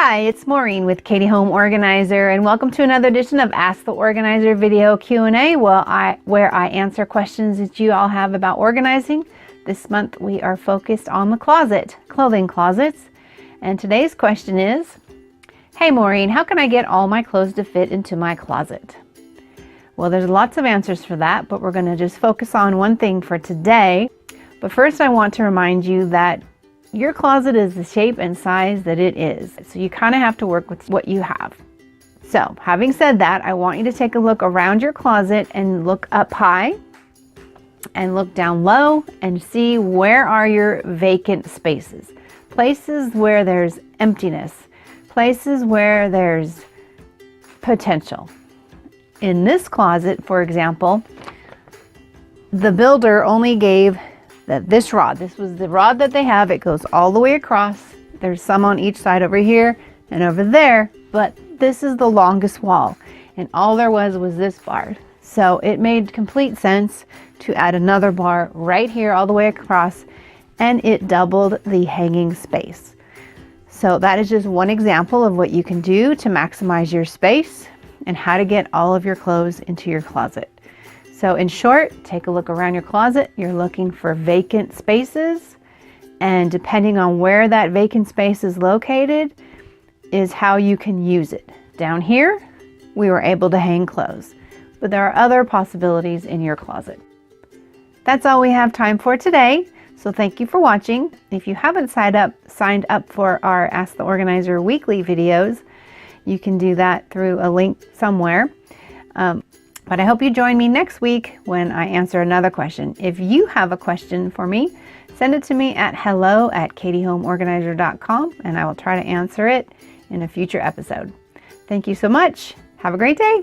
Hi, it's Maureen with Katie Home Organizer, and welcome to another edition of Ask the Organizer video Q&A, where I answer questions that you all have about organizing. This month we are focused on the clothing closets. And today's question is, hey Maureen, how can I get all my clothes to fit into my closet? Well, there's lots of answers for that, but we're going to just focus on one thing for today. But first I want to remind you that your closet is the shape and size that it is. So you kind of have to work with what you have. So having said that, I want you to take a look around your closet and look up high and look down low and see where are your vacant spaces. Places where there's emptiness. Places where there's potential. In this closet, for example, the builder only gave this rod. This was the rod that they have. It goes all the way across. There's some on each side over here and over there, but this is the longest wall. And all there was this bar. So it made complete sense to add another bar right here all the way across, and it doubled the hanging space. So that is just one example of what you can do to maximize your space and how to get all of your clothes into your closet. So in short, take a look around your closet. You're looking for vacant spaces, and depending on where that vacant space is located is how you can use it. Down here, we were able to hang clothes, but there are other possibilities in your closet. That's all we have time for today. So thank you for watching. If you haven't signed up for our Ask the Organizer weekly videos, you can do that through a link somewhere. But I hope you join me next week when I answer another question. If you have a question for me, send it to me at hello@katiehomeorganizer.com, and I will try to answer it in a future episode. Thank you so much. Have a great day.